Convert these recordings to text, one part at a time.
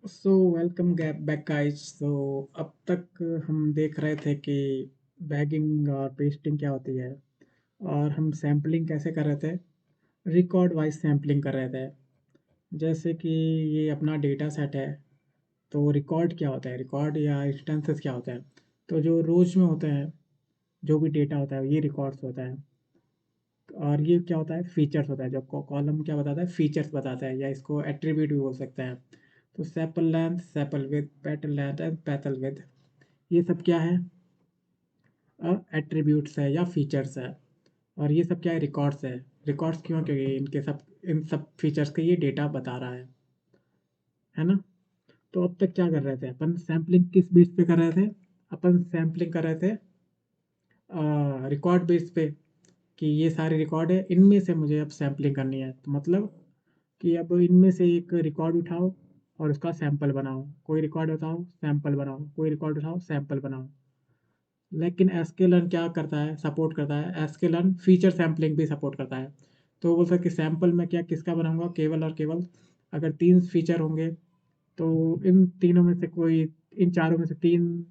So welcome back guys. अब तक हम देख रहे थे कि बैगिंग और पेस्टिंग क्या होती है, और हम सैम्पलिंग कैसे कर रहे थे। रिकॉर्ड वाइज सैम्पलिंग कर रहे थे। जैसे कि ये अपना डेटा सेट है, तो रिकॉर्ड क्या होता है, रिकॉर्ड या इंस्टेंसेस क्या होता है। तो जो रोज में होते हैं, जो भी डेटा होता है ये रिकॉर्ड्स होता है। और ये क्या होता है, फीचर्स होता है। जो कॉलम क्या बताता है, फीचर्स बताता है, या इसको एट्रीब्यूट भी बोल सकते हैं। तो sepal length, sepal with, petal length and petal with, ये सब क्या है, एट्रीब्यूट्स है या फीचर्स है। और ये सब क्या है, रिकॉर्ड्स है। रिकॉर्ड्स क्यों, क्योंकि इन सब फीचर्स का ये डेटा बता रहा है ना। तो अब तक क्या कर रहे थे अपन, सैम्पलिंग किस बेस पे कर रहे थे। अपन सैम्पलिंग कर रहे थे रिकॉर्ड बेस पे, कि ये सारे रिकॉर्ड है, इनमें से मुझे अब सैम्पलिंग करनी है। तो मतलब कि अब इनमें से एक रिकॉर्ड उठाओ और उसका सैंपल बनाओ, कोई रिकॉर्ड उठाओ सैंपल बनाओ, कोई रिकॉर्ड उठाओ सैंपल बनाओ। लेकिन एसकेलर्न क्या करता है, सपोर्ट करता है, एसकेलर्न फीचर सैम्पलिंग भी सपोर्ट करता है। तो बोल सकते कि सैंपल में क्या किसका बनाऊंगा, केवल और केवल अगर 3 फीचर होंगे तो इन तीनों में से कोई, इन चारों में से 3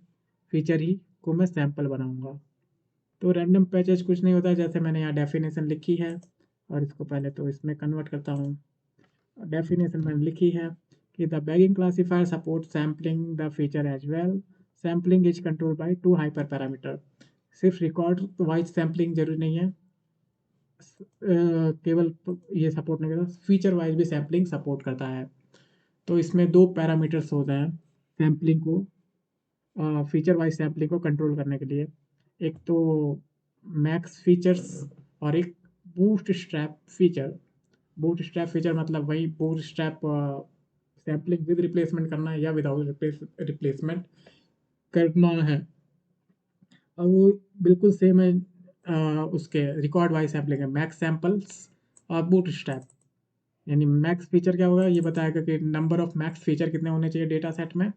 फीचर ही को मैं सैंपल बनाऊंगा। तो रैंडम पैचेज कुछ नहीं होता है, जैसे मैंने यहाँ डेफिनेशन लिखी है, और इसको पहले तो इसमें कन्वर्ट करता हूँ। डेफिनेशन मैंने लिखी है कि the bagging classifier support sampling the feature as well. Sampling is control by 2 hyper parameter. सिर्फ रिकॉर्ड वाइज सैम्पलिंग जरूरी नहीं है, केवल ये सपोर्ट नहीं करता, फीचर वाइज भी सैम्पलिंग सपोर्ट करता है। तो इसमें 2 पैरामीटर्स होते हैं सैम्पलिंग को, फीचर वाइज सैम्पलिंग को कंट्रोल करने के लिए। एक तो मैक्स फीचर्स, और एक boost strap feature. Boot strap feature मतलब वही boot strap sampling with replacement करना है या विदाउट रिप्लेसमेंट करना है। और वो बिल्कुल सेम है उसके रिकॉर्ड वाइज सैम्पलिंग है, मैक्स सैम्पल्स और बूट स्ट्रैप। यानी मैक्स फीचर क्या होगा, ये बताएगा कि नंबर ऑफ मैक्स फीचर कितने होने चाहिए डेटा सेट में।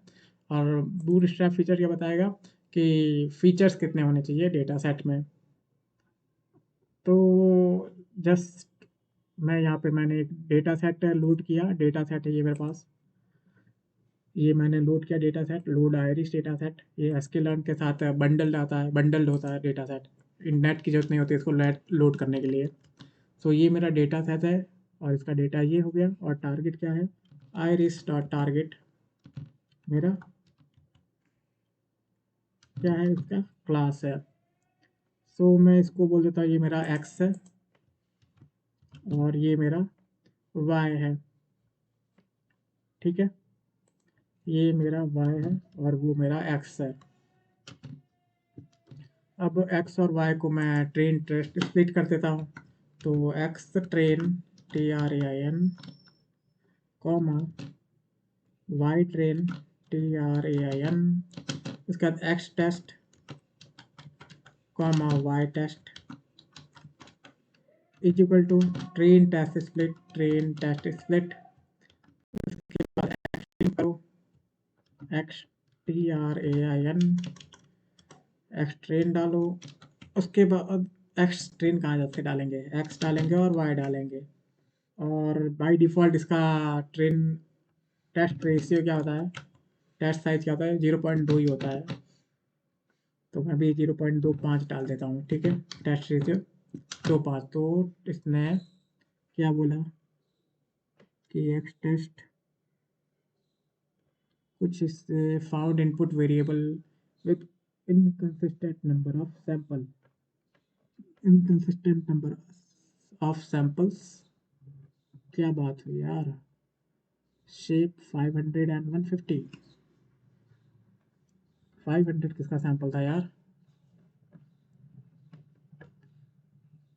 और बूट स्ट्रैप फीचर क्या बताएगा कि फीचर्स कितने होने चाहिए डेटा सेट में। तो जस्ट मैं यहाँ पे मैंने एक डेटा सेट लोड किया, डेटा सेट है ये मेरे पास। ये मैंने लोड किया data set, load iris data set. ये एसक्यूएल के साथ बंडल्ड आता है, बंडल्ड होता है डेटा सेट। नेट की जरूरत नहीं होती इसको लोड करने के लिए। सो ये मेरा डेटा सेट है, और इसका डेटा ये हो गया। और टारगेट क्या है, आयरिस डॉट टारगेट मेरा क्या है, इसका क्लास है। सो मैं इसको बोल देता हूँ ये मेरा एक्स है, और ये मेरा वाई है। ठीक है, ये मेरा वाई है और वो मेरा एक्स है। अब एक्स और वाई को मैं ट्रेन टेस्ट स्प्लिट कर देता हूँ। तो x train, TRAIN, comma y train, TRAIN, उसके बाद x test, comma y test, is equal to train test split, train test split. करो एक्स, TRAIN, एक्स ट्रेन डालो। उसके बाद एक्स ट्रेन कहाँ से डालेंगे, एक्स डालेंगे और वाई डालेंगे। और बाय डिफ़ॉल्ट इसका ट्रेन टेस्ट रेशियो क्या होता है, टेस्ट साइज क्या होता है, 0.2 ही होता है। तो मैं भी 0.25 डाल देता हूँ। ठीक है, टेस्ट रेशियो 2.5। तो इसने क्या बोला कि एक्स टेस्ट कुछ इससे found input variable with inconsistent number of sample, inconsistent number of samples. क्या बात हुई यार, शेप 500 एंड 150। 500 किसका सैंपल था यार,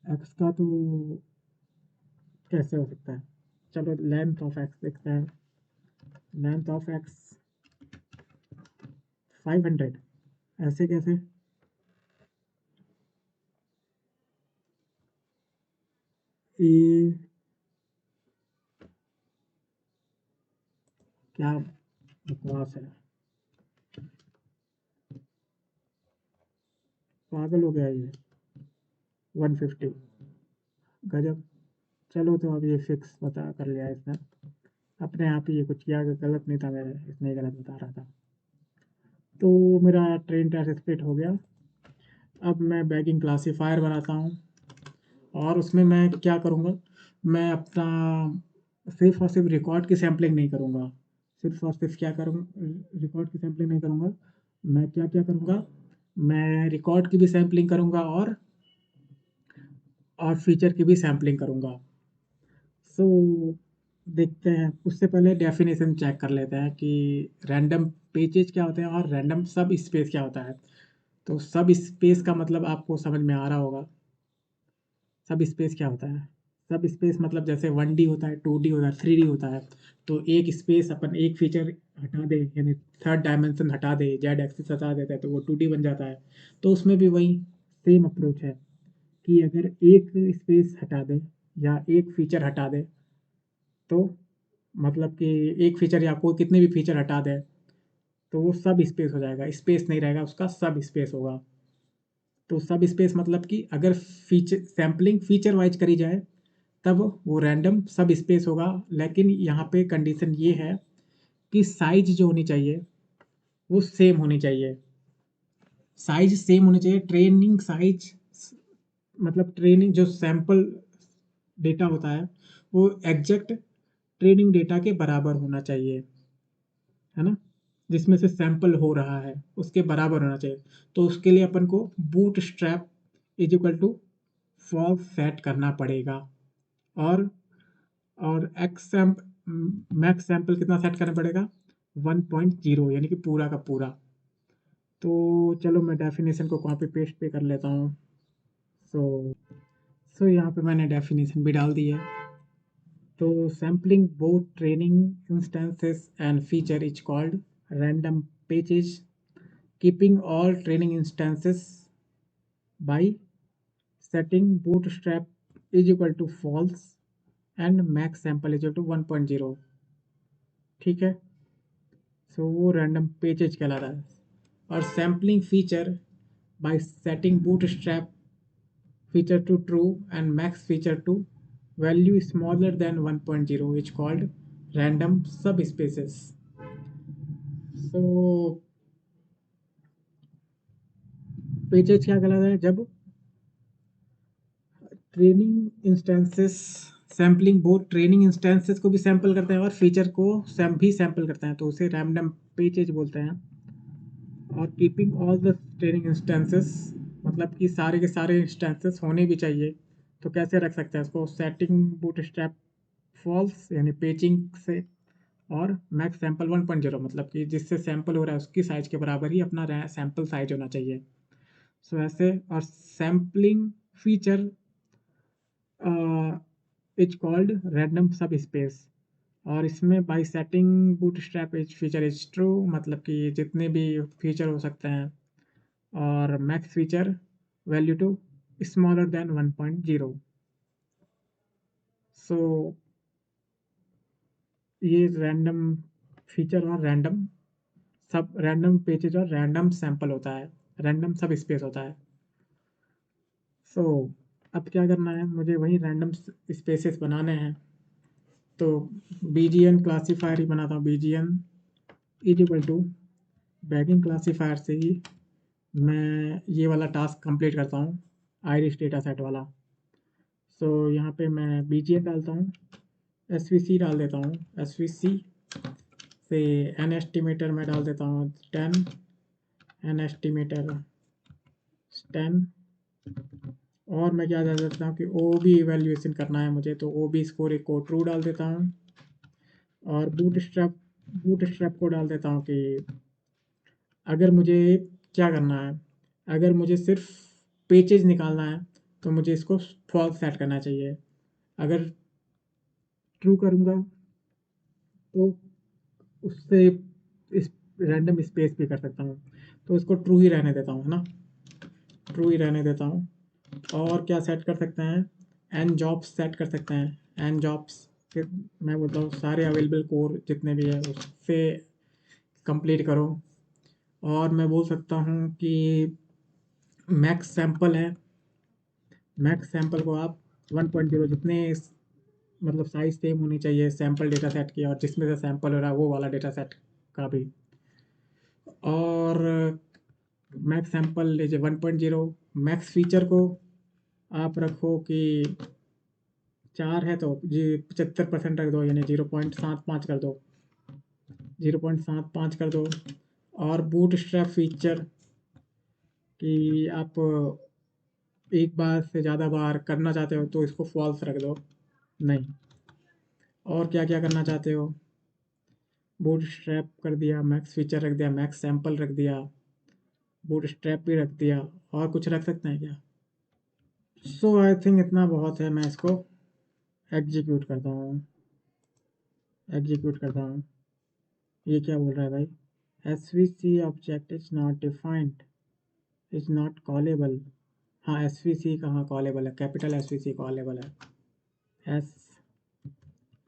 एक्स का तो कैसे हो सकता है। चलो लेंथ ऑफ एक्स देखते हैं, लेंथ ऑफ एक्स 500, ऐसे कैसे। ये क्या बकवास है, पागल हो गया ये। 150, गजब। चलो तो अब ये फिक्स पता कर लिया इसने। अपने आप ही ये कुछ किया, गलत नहीं था, मेरे इसने गलत बता रहा था। तो मेरा ट्रेन ट्रैक स्प्लिट हो गया। अब मैं बैगिंग क्लासीफायर बनाता हूँ और उसमें मैं क्या करूँगा, मैं अपना सिर्फ और सिर्फ रिकॉर्ड की सैम्पलिंग नहीं करूँगा। सिर्फ और सिर्फ क्या करूँ, रिकॉर्ड की सैम्पलिंग नहीं करूँगा। मैं क्या क्या करूँगा, मैं रिकॉर्ड की भी सैम्पलिंग करूँगा और फीचर की भी सैम्पलिंग करूँगा। सो देखते हैं, उससे पहले डेफिनेशन चेक कर लेते हैं कि रैंडम पेजेज क्या होते हैं और रैंडम सब स्पेस क्या होता है। तो सब स्पेस का मतलब आपको समझ में आ रहा होगा। सब स्पेस क्या होता है? सब स्पेस मतलब जैसे 1D होता है, 2D होता है, 3D होता है। तो एक स्पेस अपन एक फीचर हटा दे, यानी थर्ड डायमेंशन हटा दे, जेड एक्सिस हटा देता है तो वो 2D बन जाता है। तो उसमें भी वही सेम अप्रोच है कि अगर एक स्पेस हटा दे या एक फीचर हटा दे, तो मतलब कि एक फीचर या कोई कितने भी फीचर हटा दे तो वो सब स्पेस हो जाएगा, स्पेस नहीं रहेगा, उसका सब स्पेस होगा। तो सब स्पेस मतलब कि अगर फीचर सैम्पलिंग फीचर वाइज करी जाए तब वो रैंडम सब स्पेस होगा। लेकिन यहाँ पे कंडीशन ये है कि साइज जो होनी चाहिए वो सेम होनी चाहिए। साइज सेम होनी चाहिए, ट्रेनिंग साइज मतलब ट्रेनिंग जो सैंपल डेटा होता है वो एग्जैक्ट ट्रेनिंग डेटा के बराबर होना चाहिए, है ना, जिसमें से सैंपल हो रहा है उसके बराबर होना चाहिए। तो उसके लिए अपन को bootstrap is equal to false set करना पड़ेगा। और एक्स सैम्प मैक्स सैंपल कितना सेट करना पड़ेगा, 1.0, यानी कि पूरा का पूरा। तो चलो मैं डेफिनेशन को कॉपी पेस्ट पे कर लेता हूँ। सो यहाँ पे मैंने डेफिनेशन भी डाल दी है। तो sampling both training instances and feature is called random pages, keeping all training instances by setting bootstrap is equal to false and max sample is equal to 1.0। ठीक है, सो वो रैंडम पेजेज कहलाता है। और sampling feature by setting bootstrap feature to true and max feature to value smaller than 1.0 is called random subspaces. So pages क्या कहलाता है, जब training instances sampling both training instances को भी सैंपल करते हैं और फीचर को भी सैंपल करते हैं, तो उसे रैंडम पेजेज बोलते हैं। और keeping all the training instances मतलब कि सारे के सारे इंस्टेंसेस होने भी चाहिए। तो कैसे रख सकते हैं इसको, सेटिंग बूटस्ट्रैप फॉल्स यानी पेजिंग से, और मैक्स सैंपल 1.0 मतलब कि जिससे सैंपल हो रहा है उसकी साइज के बराबर ही अपना सैंपल साइज होना चाहिए। सो ऐसे। और sampling feature is called random subspace. और इसमें by setting bootstrap is feature is true मतलब कि जितने भी फीचर हो सकते हैं, और max feature value to smaller than 1.0। So ये रैंडम फीचर और रैंडम पेजेज और रैंडम सैंपल होता है, रैंडम सब स्पेस होता है। सो अब क्या करना है, मुझे वही रैंडम स्पेसेस बनाने हैं। तो बीजीएन क्लासीफायर ही बनाता हूँ। BGN is equal to bagging classifier से ही मैं ये वाला टास्क कंप्लीट करता हूँ, आइरिश डेटा सेट वाला। सो यहाँ पे मैं बीजीएन डालता हूँ, एसवीसी डाल देता हूँ, एसवीसी से एन एस्टिमेटर में डाल देता हूँ 10, एन एस्टिमेटर 10। और मैं क्या डाल देता हूँ कि ओ बी इवेल्यूएशन करना है मुझे, तो ओ बी स्कोर को ट्रू डाल देता हूँ। और बूटस्ट्रैप को डाल देता हूँ कि अगर मुझे क्या करना है, अगर मुझे सिर्फ पेजेज निकालना है तो मुझे इसको फॉल्स सेट करना चाहिए। अगर ट्रू करूँगा तो उससे इस रैंडम स्पेस भी कर सकता हूँ, तो इसको ट्रू ही रहने देता हूँ, है ना, ट्रू ही रहने देता हूँ। और क्या सेट कर सकते हैं, एन जॉब्स सेट कर सकते हैं। एन जॉब्स फिर मैं बोलता हूँ सारे अवेलेबल कोर जितने भी है उससे कंप्लीट करो। और मैं बोल सकता हूँ कि मैक्स सैंपल है, मैक्स सैंपल को आप 1.0 जितने मतलब साइज सेम होनी चाहिए सैम्पल डेटा सेट की, और जिसमें से सैम्पल हो रहा है वो वाला डेटा सेट का भी। और मैक्स सैम्पल लीजिए 1.0। मैक्स फीचर को आप रखो कि 4 है तो जी 75% रख दो, यानी 0.75 कर दो, 0.75 कर दो। और बूट स्ट्रैप फीचर कि आप एक बार से ज़्यादा बार करना चाहते हो तो इसको फॉल्स रख दो, नहीं। और क्या क्या करना चाहते हो, बूट स्ट्रैप कर दिया, मैक्स फीचर रख दिया, मैक्स सैम्पल रख दिया, बूट स्ट्रैप भी रख दिया, और कुछ रख सकते हैं क्या? सो आई थिंक इतना बहुत है। मैं इसको एग्जीक्यूट करता हूँ, एग्जीक्यूट करता हूँ। ये क्या बोल रहा है भाई? S V C object is not defined, is not callable. हाँ, एस वी सी कहाँ कॉलेबल है? Capital S V C callable है, एस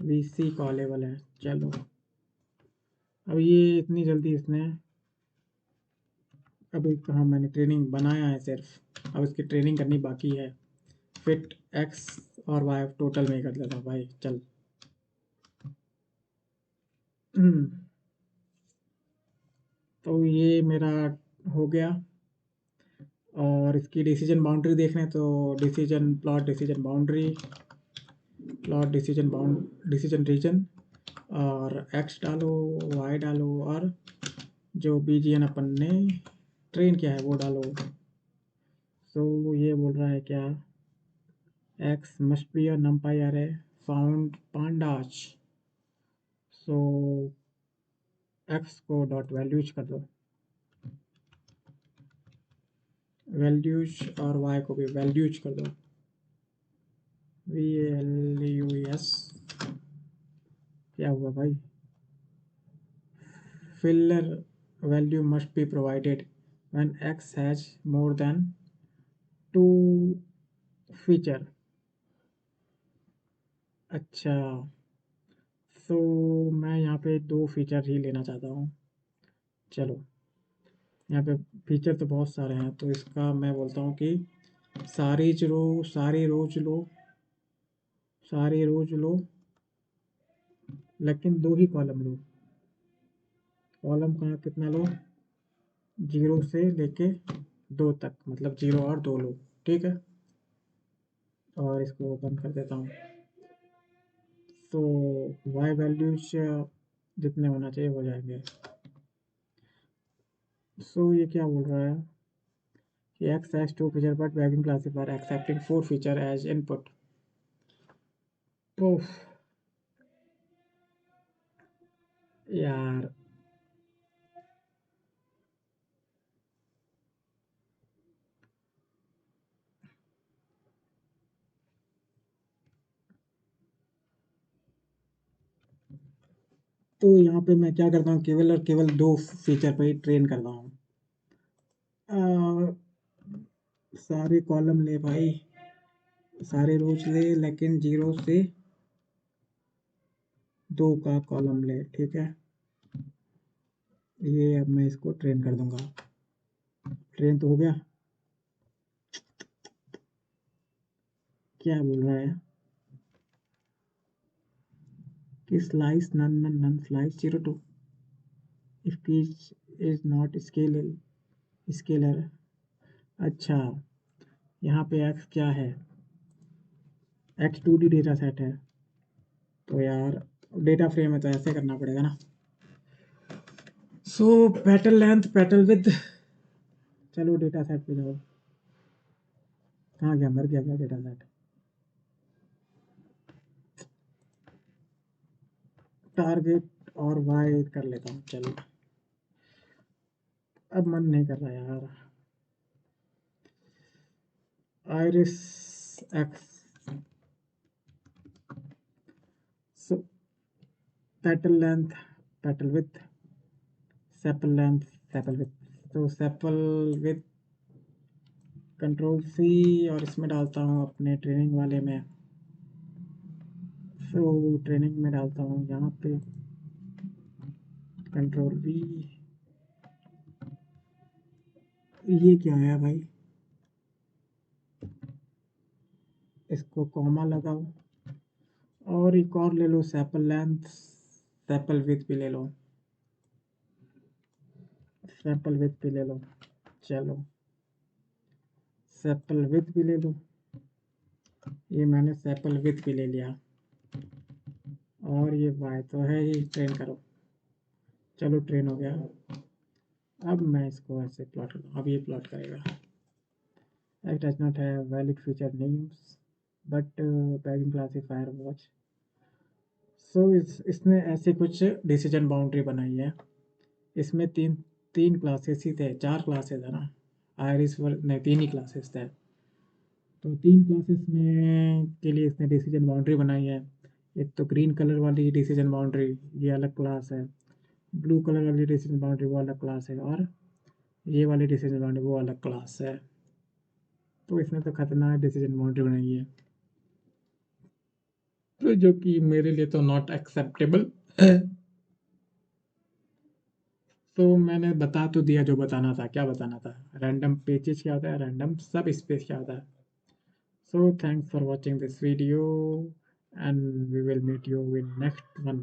वी सी कॉलेबल है। चलो, अब ये इतनी जल्दी इसने, अभी कहाँ, मैंने ट्रेनिंग बनाया है सिर्फ, अब इसकी ट्रेनिंग करनी बाकी है। फिट एक्स और वाई टोटल में ही कर लेता हूँ भाई, चल। तो ये मेरा हो गया। और इसकी डिसीजन बाउंड्री देख लें तो decision plot, decision boundary, plot decision bound, decision region, और एक्स डालो, वाई डालो, और जो बीजीएन अपन ने ट्रेन किया है वो डालो। तो ये बोल रहा है क्या, x must be a numpy array found pandas। So x co dot values कर दो, वैल्यूज, और वाई को भी वैल्यूज कर दो, VALUES। क्या हुआ भाई? Filler value must be provided when x has more than 2 feature. अच्छा, तो मैं यहाँ पे 2 फीचर ही लेना चाहता हूँ। चलो, यहाँ पे फीचर तो बहुत सारे हैं, तो इसका मैं बोलता हूँ कि सारी रोज लो, सारी रोज लो, लेकिन 2 ही कॉलम लो। कॉलम कहाँ कितना लो? 0 से लेके 2 तक, मतलब 0 और 2 लो, ठीक है। और इसको बंद कर देता हूँ। तो वाई वैल्यूज जितने होना चाहिए हो जाएंगे। सो ये क्या बोल रहा है कि X has 2 feature but bagging classifier accepting 4 feature as input. Oh यार, तो यहाँ पे मैं क्या करता हूँ, केवल और केवल 2 फीचर पे ही ट्रेन करता हूँ। सारे कॉलम ले भाई, सारे रोज ले, लेकिन 0 से 2 का कॉलम ले, ठीक है। ये अब मैं इसको ट्रेन कर दूंगा। ट्रेन तो हो गया। क्या बोल रहा है कि slice none none none slice 0 2 if peach is not scalar. अच्छा, यहाँ पे एक्स क्या है? एक्स 2D डेटा सेट है, तो यार डेटा फ्रेम है तो ऐसे करना पड़ेगा ना। सो पेटल लेंथ, पेटल विद, चलो डेटा सेट पे जाओ। कहाँ गया, मर गया क्या डेटा सेट? टारगेट और वाई कर लेता हूँ, चलो। अब मन नहीं कर रहा यार। Iris x, so petal length, petal with, sepal length, sepal with. तो सेपल विथ कंट्रोल सी, और इसमें डालता हूँ अपने ट्रेनिंग वाले में। सो ट्रेनिंग में डालता हूँ यहाँ पे कंट्रोल वी। ये क्या है भाई? इसको कॉमा लगाओ, और एक और ले लो सेपल लेंथ, सेपल विथ भी ले लो, सेपल विथ भी ले लो। चलो सेपल विथ भी ले लो, ये मैंने सेपल विथ भी ले लिया। और ये वाई तो है ही, ट्रेन करो। चलो ट्रेन हो गया। अब मैं इसको ऐसे प्लॉट करूँ, अब ये प्लॉट करेगा। It does not have valid feature names but bagging classifier watch। सो इसने ऐसे कुछ डिसीजन बाउंड्री बनाई है। इसमें तीन तीन क्लासेस ही थे, चार क्लासेस है ना, आयरिस वर्क नहीं, तीन ही क्लासेस थे। तो तीन क्लासेस में के लिए इसने डिसीजन बाउंड्री बनाई है। एक तो ग्रीन कलर वाली डिसीजन बाउंड्री, ये अलग क्लास है। ब्लू कलर वाली डिसीजन बाउंड्री वो अलग क्लास है, और ये वाली डिसीजन बाउंड्री वो अलग क्लास है। तो इसने तो खतरनाक डिसीजन बाउंड्री बनाई है, तो जो कि मेरे लिए तो नॉट एक्सेप्टेबल है। तो मैंने बता तो दिया जो बताना था। क्या बताना था? रैंडम पेजेस क्या होता है, रैंडम सब स्पेस क्या होता है। So thanks for watching this video and we will meet you in next one.